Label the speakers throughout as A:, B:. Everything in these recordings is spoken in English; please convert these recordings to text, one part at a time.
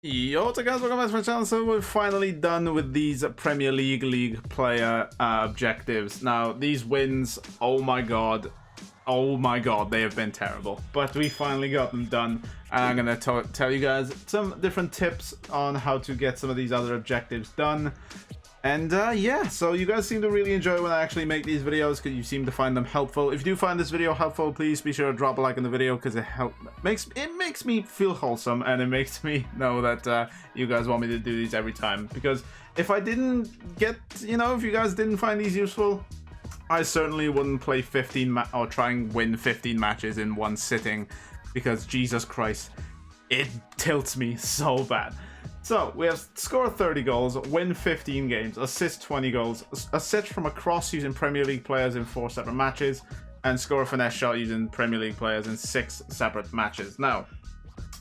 A: Yo, what's up guys, welcome back to my channel. So we're finally done with these Premier League player objectives. Now these wins, oh my god, they have been terrible, but we finally got them done, and I'm gonna tell you guys some different tips on how to get some of these other objectives done. And yeah, so you guys seem to really enjoy when I actually make these videos because you seem to find them helpful. If you do find this video helpful, please be sure to drop a like on the video because it makes me feel wholesome, and it makes me know that you guys want me to do these every time. Because if I didn't get, if you guys didn't find these useful, I certainly wouldn't play 15 or try and win 15 matches in one sitting, because Jesus Christ, it tilts me so bad. So we have score 30 goals, win 15 games, assist 20 goals, assist from a cross using Premier League players in 4 separate matches, and score a finesse shot using Premier League players in 6 separate matches. Now,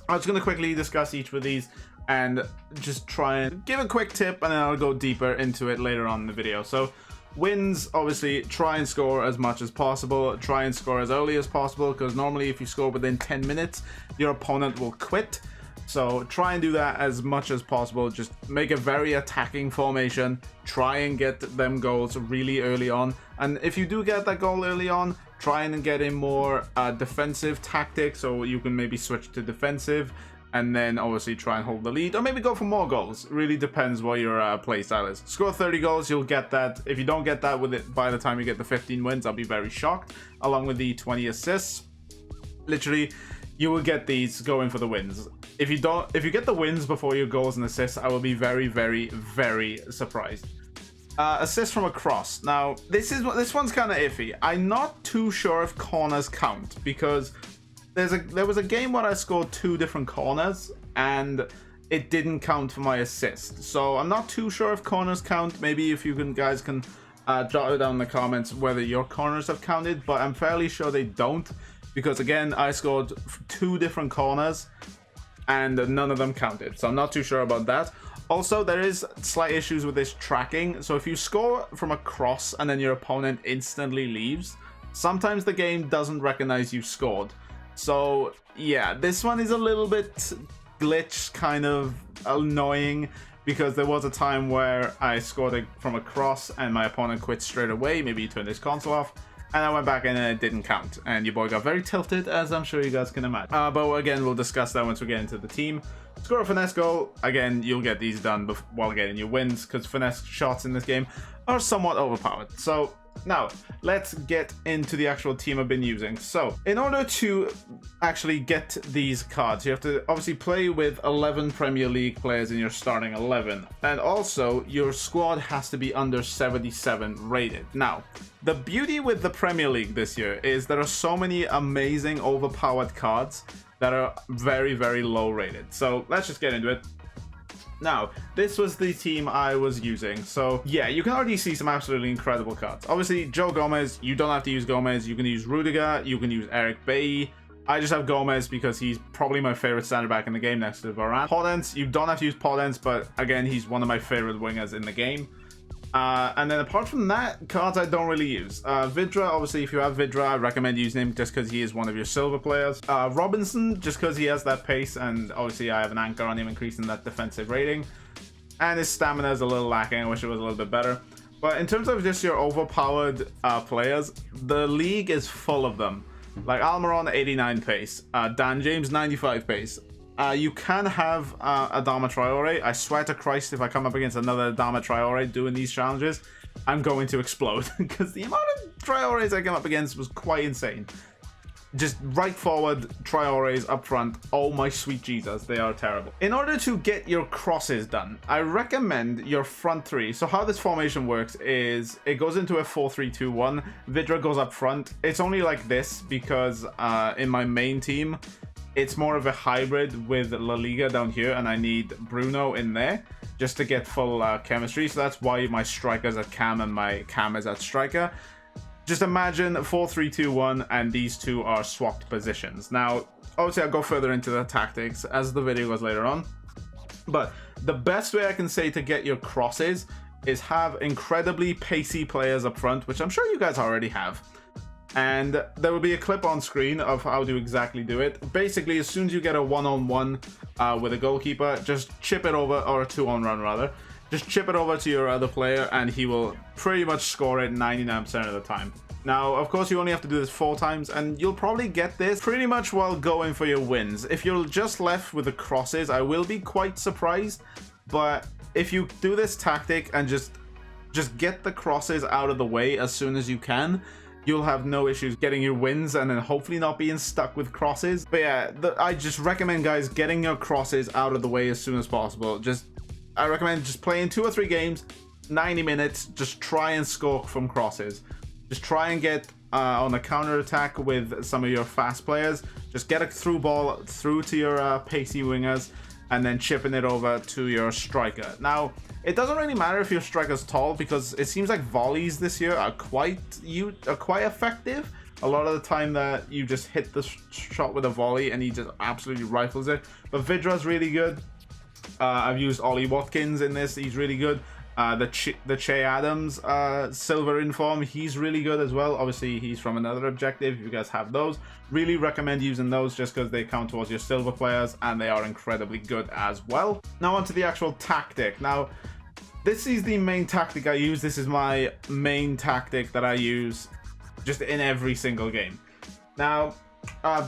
A: I'm just going to quickly discuss each of these and just try and give a quick tip, and then I'll go deeper into it later on in the video. So wins, obviously, try and score as much as possible, try and score as early as possible, because normally if you score within 10 minutes, your opponent will quit. So try and do that as much as possible. Just make a very attacking formation. Try and get them goals really early on. And if you do get that goal early on, try and get in more defensive tactics, so you can maybe switch to defensive. And then obviously try and hold the lead, or maybe go for more goals. Really depends what your play style is. Score 30 goals, you'll get that. If you don't get that with it by the time you get the 15 wins, I'll be very shocked. Along with the 20 assists, literally, you will get these going for the wins. If you get the wins before your goals and assists, I will be very, very, very surprised. Assist from a cross. Now, this one's kind of iffy. I'm not too sure if corners count, because there was a game where I scored 2 different corners and it didn't count for my assist. So I'm not too sure if corners count. Maybe if you guys can jot it down in the comments whether your corners have counted, but I'm fairly sure they don't, because again, I scored 2 different corners and none of them counted, so I'm not too sure about that. Also, there is slight issues with this tracking. So if you score from a cross and then your opponent instantly leaves, sometimes the game doesn't recognize you scored. So yeah, this one is a little bit glitch, kind of annoying, because there was a time where I scored from a cross and my opponent quit straight away. Maybe he turned his console off, and I went back in and it didn't count, and your boy got very tilted, as I'm sure you guys can imagine. But again, we'll discuss that once we get into the team. Score a finesse goal. Again, you'll get these done while getting your wins, because finesse shots in this game are somewhat overpowered. So now let's get into the actual team I've been using. So in order to actually get these cards, you have to obviously play with 11 Premier League players in your starting 11, and also your squad has to be under 77 rated. Now, the beauty with the Premier League this year is there are so many amazing overpowered cards that are very, very low rated. So let's just get into it. Now, this was the team I was using. So yeah, you can already see some absolutely incredible cards. Obviously, Joe Gomez, you don't have to use Gomez. You can use Rudiger, you can use Eric Bailly. I just have Gomez because he's probably my favorite center back in the game next to Varane. Podence, you don't have to use Podence, but again, he's one of my favorite wingers in the game. And then apart from that, cards I don't really use. Vidra, obviously, if you have Vidra, I recommend using him just because he is one of your silver players. Robinson, just because he has that pace, and obviously I have an anchor on him increasing that defensive rating. And his stamina is a little lacking. I wish it was a little bit better. But in terms of just your overpowered players, the league is full of them. Like Almiron, 89 pace. Dan James, 95 pace. You can have Adama Traore. I swear to Christ, if I come up against another Adama Traore doing these challenges, I'm going to explode, because the amount of Traores I came up against was quite insane. Just right forward Traores up front. Oh my sweet Jesus, they are terrible. In order to get your crosses done, I recommend your front 3. So how this formation works is it goes into a 4-3-2-1. Vidra goes up front. It's only like this because in my main team, it's more of a hybrid with La Liga down here, and I need Bruno in there just to get full chemistry. So that's why my striker's at cam and my cam is at striker. Just imagine 4-3-2-1, and these two are swapped positions. Now, obviously, I'll go further into the tactics as the video goes later on. But the best way I can say to get your crosses is have incredibly pacey players up front, which I'm sure you guys already have. And there will be a clip on screen of how to exactly do it. Basically, as soon as you get a one-on-one with a goalkeeper, just chip it over, or a two-on-run rather, just chip it over to your other player and he will pretty much score it 99% of the time. Now, of course, you only have to do this 4 times, and you'll probably get this pretty much while going for your wins. If you're just left with the crosses, I will be quite surprised, but if you do this tactic and just get the crosses out of the way as soon as you can, you'll have no issues getting your wins and then hopefully not being stuck with crosses. But yeah, I just recommend, guys, getting your crosses out of the way as soon as possible. I recommend just playing 2 or 3 games, 90 minutes, just try and score from crosses. Just try and get on a counter attack with some of your fast players. Just get a through ball through to your pacey wingers and then chipping it over to your striker. Now, it doesn't really matter if your striker's tall, because it seems like volleys this year are quite effective. A lot of the time that you just hit the shot with a volley and he just absolutely rifles it. But Vidra's really good. I've used Ollie Watkins in this. He's really good. The Che Adams silver inform, he's really good as well. Obviously, he's from another objective. If you guys have those, really recommend using those just because they count towards your silver players and they are incredibly good as well. Now onto the actual tactic. Now, this is the main tactic I use. This is my main tactic that I use just in every single game. Now,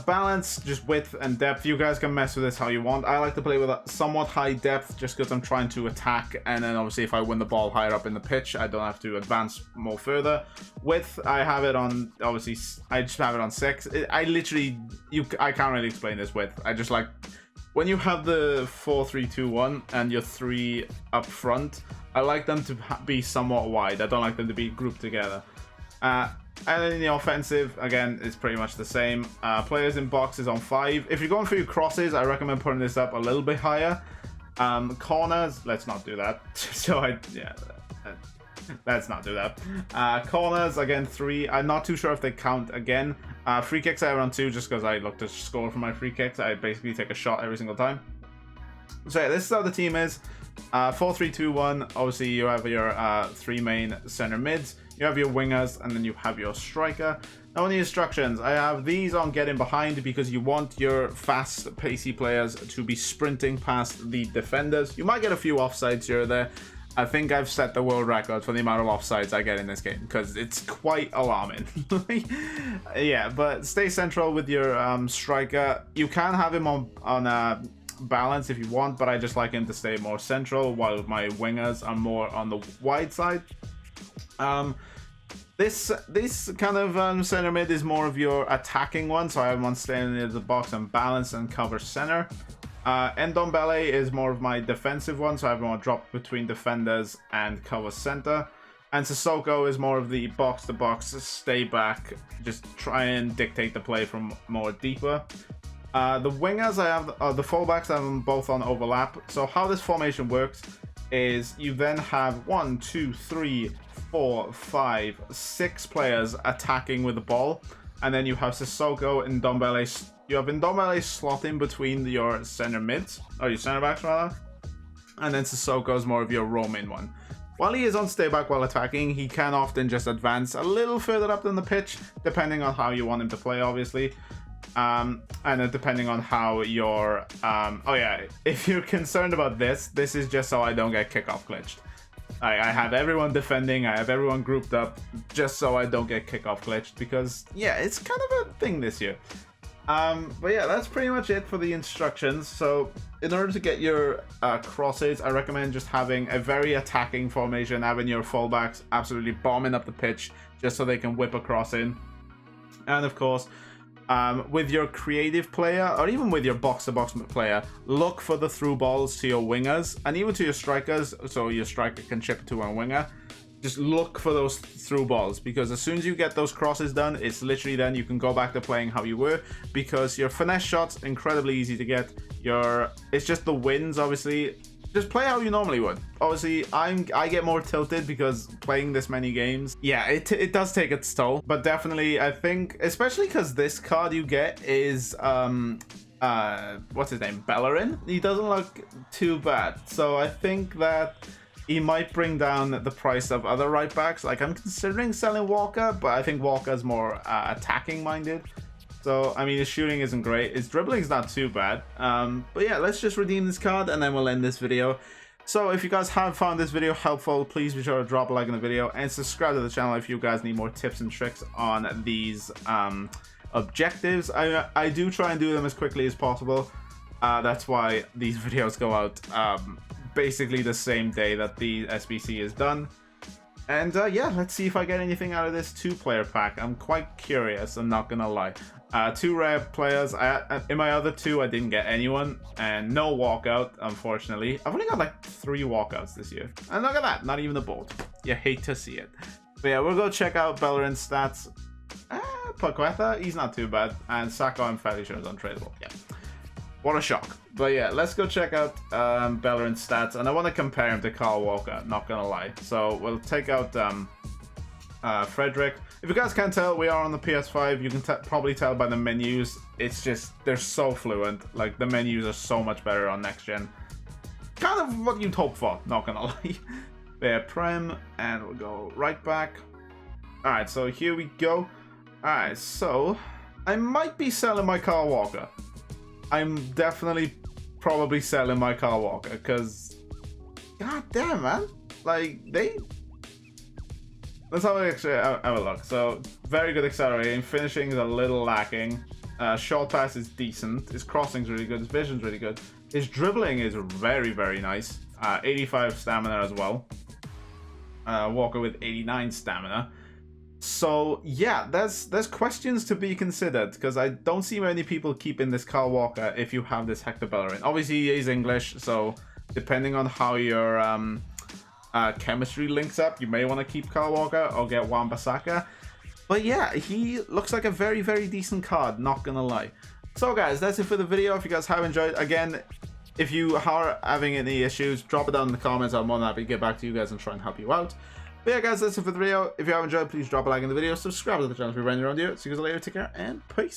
A: balance, just width and depth. You guys can mess with this how you want. I like to play with a somewhat high depth just because I'm trying to attack, and then obviously if I win the ball higher up in the pitch, I don't have to advance more further. Width, I have it on, obviously I just have it on 6. I can't really explain this width. I just like when you have the 4-3-2-1 and your 3 up front, I like them to be somewhat wide. I don't like them to be grouped together. And then in the offensive, again, it's pretty much the same. Players in box is on 5. If you're going for your crosses, I recommend putting this up a little bit higher. Corners, let's not do that. Let's not do that. Corners, again, 3. I'm not too sure if they count again. Free kicks I have on 2 just because I look to score for my free kicks. I basically take a shot every single time. So yeah, this is how the team is. 4-3-2-1. Obviously, you have your 3 main center mids. You have your wingers, and then you have your striker. Now on the instructions, I have these on getting behind because you want your fast, pacey players to be sprinting past the defenders. You might get a few offsides here or there. I think I've set the world record for the amount of offsides I get in this game because it's quite alarming. Yeah, but stay central with your striker. You can have him on balance if you want, but I just like him to stay more central while my wingers are more on the wide side. This kind of center mid is more of your attacking one, so I have one staying near the box and balance and cover center. Ndombele is more of my defensive one, so I have one drop between defenders and cover center. And Sissoko is more of the box to box, stay back, just try and dictate the play from more deeper. The wingers I have, the fullbacks I have them both on overlap. So how this formation works is you then have 1, 2, 3, 4, 5, 6 players attacking with the ball, and then you have Sissoko and Ndombele. You have Ndombele slotting between your center mids, or your center backs rather, and then Sissoko is more of your roaming one. While he is on stay back while attacking, he can often just advance a little further up than the pitch, depending on how you want him to play, obviously. And depending on how your oh yeah, if you're concerned about this is just so I don't get kickoff glitched. I have everyone defending, I have everyone grouped up just so I don't get kickoff glitched, because yeah, it's kind of a thing this year. But yeah, that's pretty much it for the instructions. So in order to get your crosses, I recommend just having a very attacking formation, having your fullbacks absolutely bombing up the pitch just so they can whip a cross in. And of course, with your creative player, or even with your box-to-box player, look for the through balls to your wingers and even to your strikers, so your striker can chip to one winger. Just look for those through balls, because as soon as you get those crosses done, it's literally then you can go back to playing how you were, because your finesse shots incredibly easy to get. It's just the wins, obviously. Just play how you normally would. Obviously, I get more tilted because playing this many games, yeah, it does take its toll. But definitely, I think, especially because this card you get is what's his name, Bellerin. He doesn't look too bad, so I think that he might bring down the price of other right backs. Like, I'm considering selling Walker, but I think Walker's more attacking minded. So, I mean, his shooting isn't great. His dribbling is not too bad. But yeah, let's just redeem this card and then we'll end this video. So if you guys have found this video helpful, please be sure to drop a like in the video and subscribe to the channel if you guys need more tips and tricks on these objectives. I do try and do them as quickly as possible. That's why these videos go out basically the same day that the SBC is done. And yeah, let's see if I get anything out of this 2-player pack. I'm quite curious, I'm not gonna lie. 2 rare players. In my other 2, I didn't get anyone, and no walkout, unfortunately. I've only got like 3 walkouts this year. And look at that, not even a bolt. You hate to see it. But yeah, we'll go check out Bellerin's stats. Paqueta, he's not too bad. And Saka, I'm fairly sure is untradeable. Yeah. What a shock. But yeah, let's go check out Bellerin's stats. And I want to compare him to Kyle Walker, not gonna lie. So we'll take out Frederick. If you guys can't tell, we are on the PS5. You can probably tell by the menus. It's just, they're so fluent. Like, the menus are so much better on next gen. Kind of what you'd hope for, not gonna lie. There, Prem, and we'll go right back. Alright, so here we go. Alright, so I might be selling my Kyle Walker. I'm definitely probably selling my Kyle Walker, because god damn, man. Like, let's have a look. So, very good accelerating. Finishing is a little lacking. Short pass is decent. His crossing's really good. His vision's really good. His dribbling is very, very nice. 85 stamina as well. Walker with 89 stamina. So, yeah, there's questions to be considered, because I don't see many people keeping this Kyle Walker if you have this Hector Bellerin. Obviously, he is English, so depending on how your chemistry links up, you may want to keep Kyle Walker or get Wan-Bissaka. But yeah, he looks like a very, very decent card, not gonna lie. So guys, that's it for the video. If you guys have enjoyed, again, if you are having any issues, drop it down in the comments. I'm more than happy to get back to you guys and try and help you out. But yeah guys, that's it for the video. If you have enjoyed, please drop a like in the video, subscribe to the channel if you're brand new around here. See you guys later, take care, and peace.